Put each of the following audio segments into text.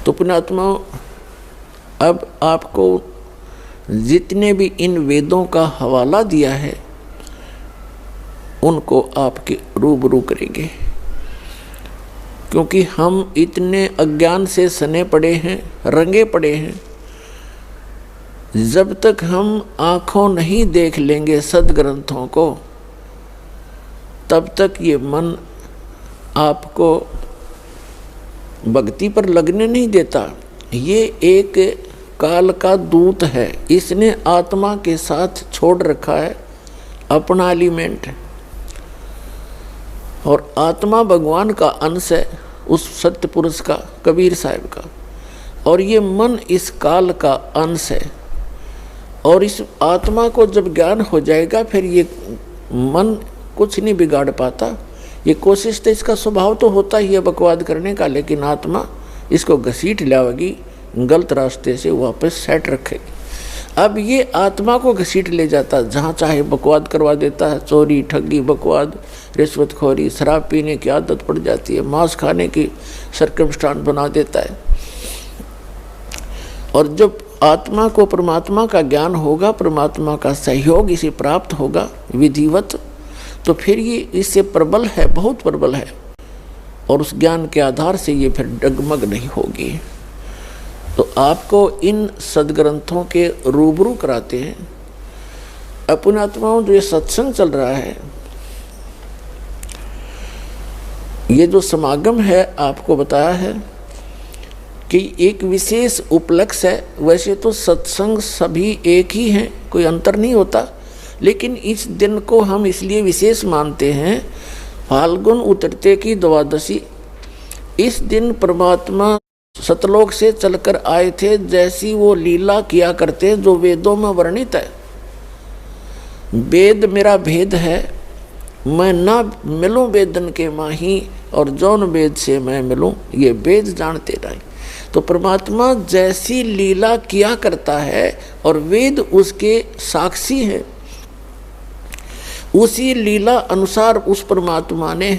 तो पुण्यात्मा, अब आपको जितने भी इन वेदों का हवाला दिया है उनको आपके रूबरू करेंगे, क्योंकि हम इतने अज्ञान से सने पड़े हैं, रंगे पड़े हैं। जब तक हम आँखों नहीं देख लेंगे सदग्रंथों को, तब तक ये मन आपको भक्ति पर लगने नहीं देता। ये एक काल का दूत है, इसने आत्मा के साथ छोड़ रखा है अपना एलिमेंट, और आत्मा भगवान का अंश है, उस सत्य पुरुष का, कबीर साहब का, और ये मन इस काल का अंश है। और इस आत्मा को जब ज्ञान हो जाएगा फिर ये मन कुछ नहीं बिगाड़ पाता। ये कोशिश तो इसका स्वभाव तो होता ही है बकवाद करने का, लेकिन आत्मा इसको घसीट लाएगी, गलत रास्ते से वापस सेट रखेगी। अब ये आत्मा को घसीट ले जाता, जहाँ चाहे बकवाद करवा देता है, चोरी ठगी बकवाद रिश्वतखोरी, शराब पीने की आदत पड़ जाती है, मांस खाने की सर्कमस्टांस बना देता है। और जब आत्मा को परमात्मा का ज्ञान होगा, परमात्मा का सहयोग इसे प्राप्त होगा विधिवत, तो फिर ये इससे प्रबल है, बहुत प्रबल है, और उस ज्ञान के आधार से ये फिर डगमग नहीं होगी। तो आपको इन सदग्रंथों के रूबरू कराते हैं। अपने आत्माओं, जो ये सत्संग चल रहा है, ये जो समागम है, आपको बताया है कि एक विशेष उपलक्ष्य है। वैसे तो सत्संग सभी एक ही हैं, कोई अंतर नहीं होता, लेकिन इस दिन को हम इसलिए विशेष मानते हैं, फाल्गुन उतरते की द्वादशी। इस दिन परमात्मा सतलोक से चलकर आए थे, जैसी वो लीला किया करते जो वेदों में वर्णित है। वेद मेरा भेद है, मैं ना मिलूं वेदन के माही, और जौन वेद से मैं मिलूं, ये वेद जानते नहीं। तो परमात्मा जैसी लीला किया करता है और वेद उसके साक्षी हैं, उसी लीला अनुसार उस परमात्मा ने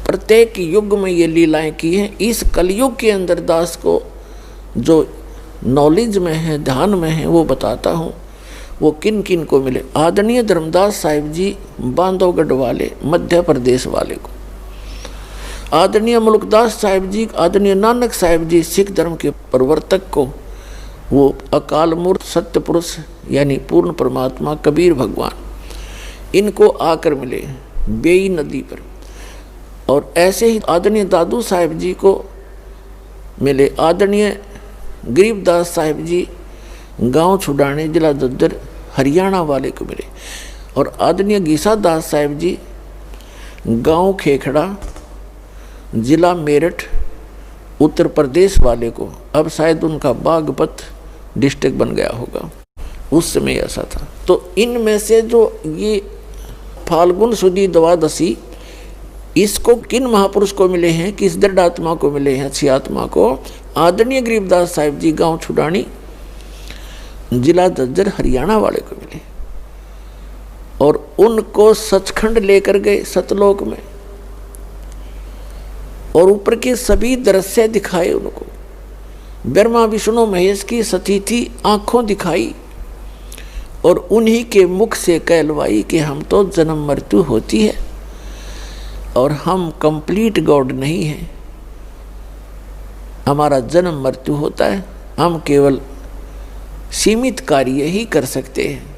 प्रत्येक युग में ये लीलाएं की हैं। इस कलयुग के अंदर दास को जो नॉलेज में है, ध्यान में है, वो बताता हूँ। वो किन किन को मिले। आदरणीय धर्मदास साहिब जी बांधवगढ़ वाले, मध्य प्रदेश वाले को, आदरणीय मुल्कदास साहिब जी, आदरणीय नानक साहिब जी सिख धर्म के प्रवर्तक को, वो अकाल मूर्त सत्य पुरुष यानी पूर्ण परमात्मा कबीर भगवान, इनको आकर मिले बेई नदी पर। और ऐसे ही आदरणीय दादू साहिब जी को मिले, आदरणीय गरीबदास साहिब जी गांव छुड़ाने जिला दद्दर हरियाणा वाले को मिले, और आदरणीय गीसा दास साहिब जी गांव खेखड़ा जिला मेरठ उत्तर प्रदेश वाले को, अब शायद उनका बागपत डिस्ट्रिक्ट बन गया होगा, उस समय ऐसा था। तो इनमें से जो ये फाल्गुन सुदी द्वादशी, इसको किन महापुरुष को मिले हैं, किस दृढ़ आत्मा को मिले हैं, अच्छी आत्मा को? आदरणीय गरीबदास साहिब जी गांव छुड़ानी जिला दद्दर हरियाणा वाले को मिले, और उनको सचखंड लेकर गए सतलोक में, और ऊपर के सभी दृश्य दिखाए उनको। ब्रह्मा विष्णु महेश की सतीथी आंखों दिखाई, और उन्हीं के मुख से कहलवाई कि हम तो जन्म मृत्यु होती है और हम कंप्लीट गॉड नहीं हैं, हमारा जन्म मृत्यु होता है, हम केवल सीमित कार्य ही कर सकते हैं।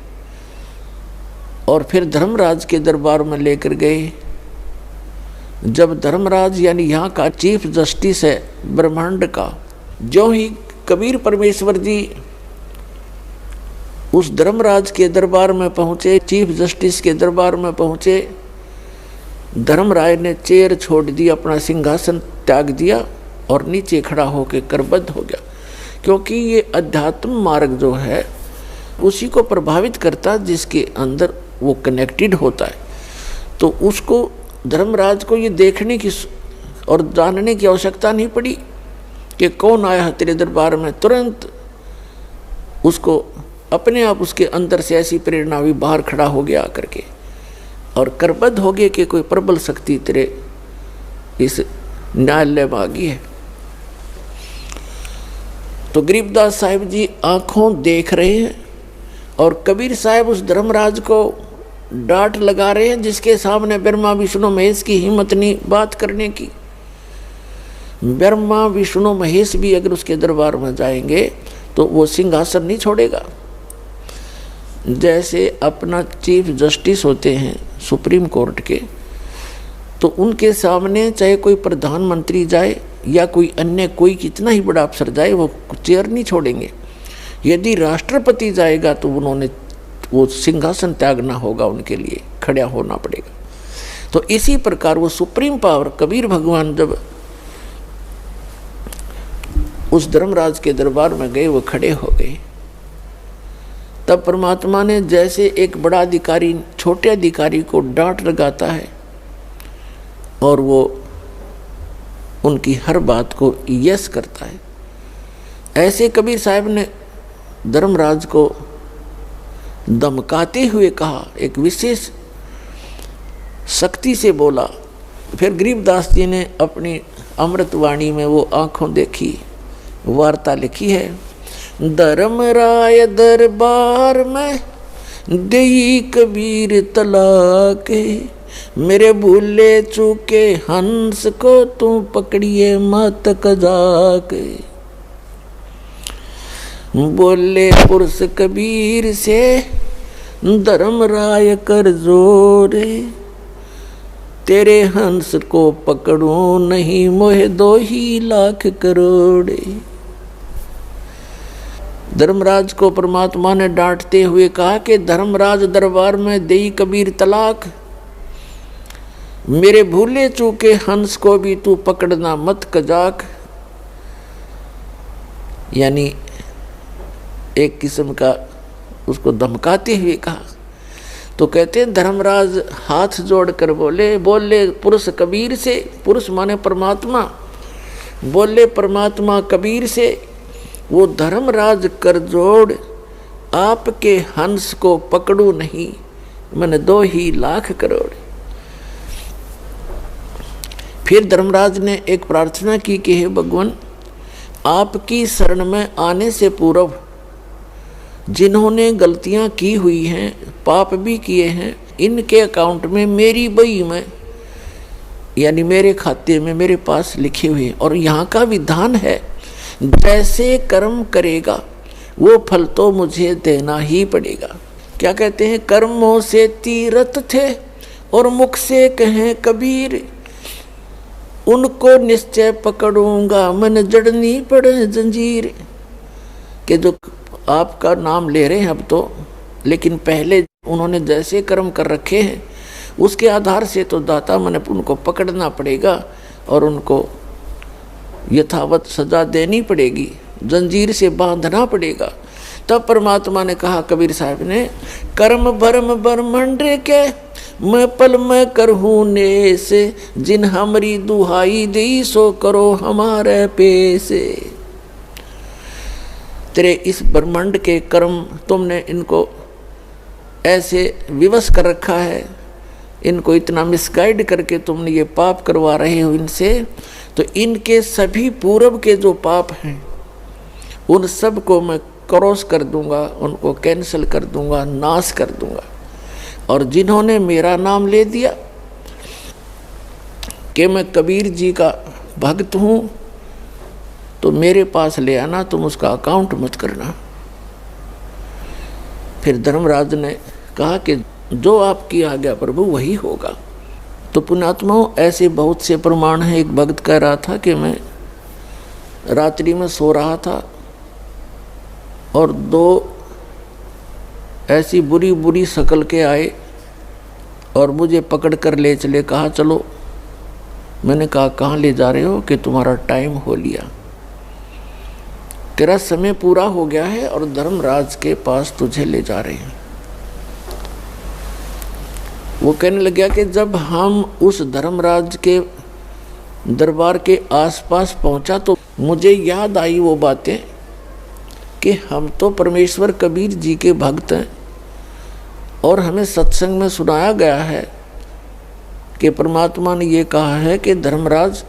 और फिर धर्मराज के दरबार में लेकर गए। जब धर्मराज यानी यहाँ का चीफ जस्टिस है ब्रह्मांड का, जो ही कबीर परमेश्वर जी उस धर्मराज के दरबार में पहुँचे, चीफ जस्टिस के दरबार में पहुँचे, धर्मराय ने चेयर छोड़ दी, अपना सिंहासन त्याग दिया और नीचे खड़ा होकर करबद्ध हो गया, क्योंकि ये अध्यात्म मार्ग जो है उसी को प्रभावित करता जिसके अंदर वो कनेक्टेड होता है। तो उसको धर्मराज को ये देखने की और जानने की आवश्यकता नहीं पड़ी कि कौन आया है तेरे दरबार में, तुरंत उसको अपने आप उसके अंदर से ऐसी प्रेरणा हुई, बाहर खड़ा हो गया आकर के और करबद्ध हो गए कि कोई प्रबल शक्ति तेरे इस न्यायालय भागी है। तो गरीबदास साहिब जी आंखों देख रहे हैं और कबीर साहब उस धर्मराज को डांट लगा रहे हैं, जिसके सामने ब्रह्मा विष्णु महेश की हिम्मत नहीं बात करने की। ब्रह्मा विष्णु महेश भी अगर उसके दरबार में जाएंगे तो वो सिंहासन नहीं छोड़ेगा। जैसे अपना चीफ जस्टिस होते हैं सुप्रीम कोर्ट के, तो उनके सामने चाहे कोई प्रधानमंत्री जाए या कोई अन्य कोई कितना ही बड़ा अफसर जाए, वो चेयर नहीं छोड़ेंगे। यदि राष्ट्रपति जाएगा तो उन्होंने वो सिंहासन त्यागना होगा, उनके लिए खड़ा होना पड़ेगा। तो इसी प्रकार वो सुप्रीम पावर कबीर भगवान जब उस धर्मराज के दरबार में गए, वो खड़े हो गए। तब परमात्मा ने जैसे एक बड़ा अधिकारी छोटे अधिकारी को डांट लगाता है और वो उनकी हर बात को यस करता है, ऐसे कबीर साहब ने धर्मराज को धमकाते हुए कहा, एक विशेष शक्ति से बोला। फिर गरीबदास जी ने अपनी अमृतवाणी में वो आंखों देखी वार्ता लिखी है। धर्मराय दरबार में देई कबीर तलाक, मेरे भूले चूके हंस को तू पकड़िए मत कजाक। बोले पुरुष कबीर से धर्मराय कर जोरे, तेरे हंस को पकड़ो नहीं मोहे 2 लाख करोड़े। धर्मराज को परमात्मा ने डांटते हुए कहा कि धर्मराज दरबार में देई कबीर तलाक, मेरे भूले चूके हंस को भी तू पकड़ना मत कजाक। यानी एक किस्म का उसको धमकाते हुए कहा। तो कहते हैं धर्मराज हाथ जोड़कर बोले पुरुष कबीर से, पुरुष माने परमात्मा, बोले परमात्मा कबीर से, वो धर्मराज कर जोड़ आपके हंस को पकड़ू नहीं, मैंने 2 लाख करोड़। फिर धर्मराज ने एक प्रार्थना की कि हे भगवान, आपकी शरण में आने से पूर्व जिन्होंने गलतियां की हुई हैं, पाप भी किए हैं, इनके अकाउंट में मेरी बही में यानी मेरे खाते में मेरे पास लिखे हुए। और यहाँ का विधान है जैसे कर्म करेगा वो फल तो मुझे देना ही पड़ेगा। क्या कहते हैं, कर्मों से तीरथ थे और मुख से कहें कबीर, उनको निश्चय पकड़ूंगा मन जड़नी पड़े जंजीर। के जो आपका नाम ले रहे हैं अब तो, लेकिन पहले उन्होंने जैसे कर्म कर रखे हैं उसके आधार से तो दाता मन उनको पकड़ना पड़ेगा और उनको यथावत सजा देनी पड़ेगी, जंजीर से बांधना पड़ेगा। तब परमात्मा ने कहा कबीर साहब ने, कर्म भरम ब्रह्मंड के मैं पल में करहूँ नेस, जिन हमारी दुहाई दी सो करो हमारे पेशे। तेरे इस ब्रह्मांड के कर्म तुमने इनको ऐसे विवश कर रखा है, इनको इतना मिसगाइड करके तुमने ये पाप करवा रहे हो इनसे, तो इनके सभी पूर्व के जो पाप हैं उन सब को मैं क्रॉस कर दूंगा, उनको कैंसिल कर दूंगा, नाश कर दूंगा। और जिन्होंने मेरा नाम ले दिया कि मैं कबीर जी का भक्त हूँ, तो मेरे पास ले आना, तुम उसका अकाउंट मत करना। फिर धर्मराज ने कहा कि जो आपकी आज्ञा प्रभु वही होगा। तो पुण्यात्माओं, ऐसे बहुत से प्रमाण हैं। एक भक्त कह रहा था कि मैं रात्रि में सो रहा था और 2 ऐसी बुरी बुरी शक्ल के आए और मुझे पकड़ कर ले चले, कहा चलो। मैंने कहा कहाँ ले जा रहे हो? कि तुम्हारा टाइम हो लिया, तेरा समय पूरा हो गया है और धर्मराज के पास तुझे ले जा रहे हैं। वो कहने लग गया कि जब हम उस धर्मराज के दरबार के आसपास पहुंचा तो मुझे याद आई वो बातें कि हम तो परमेश्वर कबीर जी के भक्त हैं और हमें सत्संग में सुनाया गया है कि परमात्मा ने ये कहा है कि धर्मराज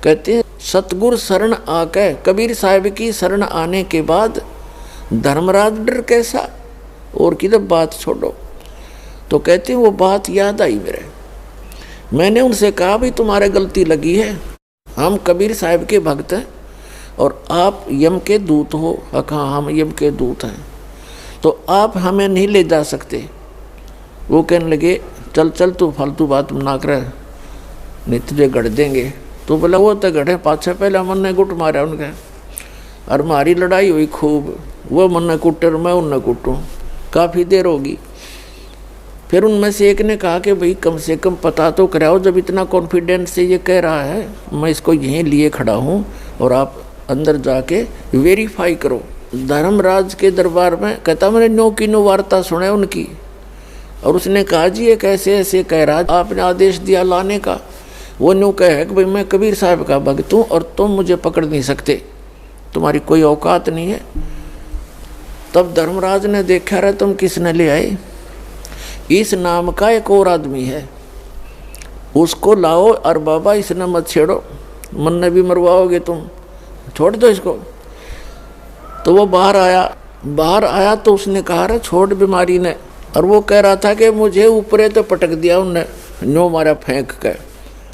कहते हैं सतगुरु शरण आके, कबीर साहब की शरण आने के बाद धर्मराज डर कैसा, और किधर बात छोड़ो। तो कहते हैं वो बात याद आई मेरे, मैंने उनसे कहा भाई तुम्हारे गलती लगी है, हम कबीर साहब के भक्त हैं और आप यम के दूत हो। हाँ हम यम के दूत हैं, तो आप हमें नहीं ले जा सकते। वो कहने लगे चल चल तू फालतू बात ना कर, नहीं तुझे गढ़ देंगे। तो बोला वो तो गढ़े पाछे, पहले मन ने गुट मारा उनके, और हमारी लड़ाई हुई खूब, वो मन ने कुटे और मैं उनने कुटूँ, काफ़ी देर होगी। फिर उनमें से एक ने कहा कि भाई कम से कम पता तो कराओ, जब इतना कॉन्फिडेंस से ये कह रहा है, मैं इसको यहीं लिए खड़ा हूँ और आप अंदर जाके वेरीफाई करो। धर्मराज के दरबार में कहता मैंने नो की नो वार्ता सुने उनकी, और उसने कहा जी ये कैसे ऐसे कह रहा, आपने आदेश दिया लाने का। वो न्यू कहे कि भाई मैं कबीर साहब का भक्त हूँ और तुम मुझे पकड़ नहीं सकते, तुम्हारी कोई औकात नहीं है। तब धर्मराज ने देखा रहा तुम किसने ले आए, इस नाम का एक और आदमी है, उसको लाओ और बाबा इसने मत छेड़ो, मन ने भी मरवाओगे तुम, छोड़ दो इसको। तो वो बाहर आया तो उसने कहा रे छोड़ बीमारी ने, और वो कह रहा था कि मुझे ऊपरे तो पटक दिया उनने, नो मारा फेंक के,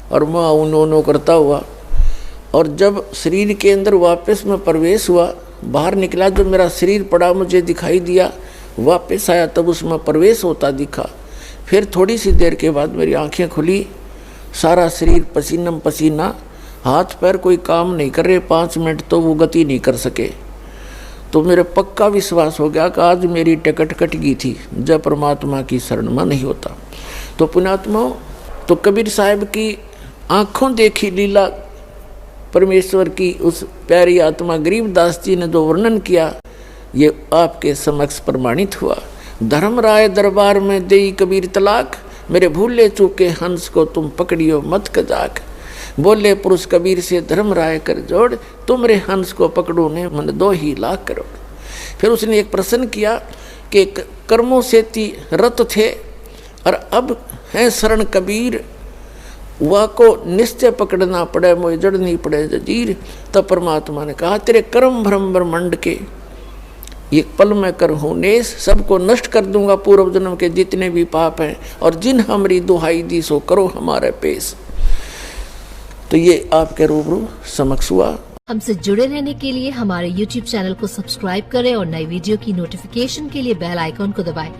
और मैं उन्होंने करता हुआ। और जब शरीर के अंदर वापस में प्रवेश हुआ, बाहर निकला, जो मेरा शरीर पड़ा मुझे दिखाई दिया, वापस आया तब उसमें प्रवेश होता दिखा। फिर थोड़ी सी देर के बाद मेरी आंखें खुली, सारा शरीर पसीना पसीना, हाथ पैर कोई काम नहीं कर रहे, 5 मिनट तो वो गति नहीं कर सके। तो मेरे पक्का विश्वास हो गया कि आज मेरी टिकट कट गई थी, जब परमात्मा की शरण में नहीं होता। तो पुण्यात्माओं, तो कबीर साहब की आँखों देखी लीला परमेश्वर की उस प्यारी आत्मा गरीबदास जी ने जो वर्णन किया, ये आपके समक्ष प्रमाणित हुआ। धर्मराय दरबार में देई कबीर तलाक, मेरे भूले चूके हंस को तुम पकड़ियो मत कजाक। बोले पुरुष कबीर से धर्मराय कर जोड़, तुमरे हंस को पकड़ो ने मन 2 ही लाख करोड़। फिर उसने एक प्रश्न किया कि कर्मों से ती रत थे और अब है शरण कबीर, वह को निश्चय पकड़ना पड़े, मोए जड़नी पड़े जजीर। तब परमात्मा ने कहा तेरे कर्म भ्रम ब्रह्मंड के एक पल में कर हूँ नेस, सबको नष्ट कर दूंगा पूर्व जन्म के जितने भी पाप हैं, और जिन हमारी दुहाई दी सो करो हमारे पेश। तो ये आपके रूबरू समक्ष हुआ। हमसे जुड़े रहने के लिए हमारे YouTube चैनल को सब्सक्राइब करें और नई वीडियो की नोटिफिकेशन के लिए बेल आइकॉन को दबाएं।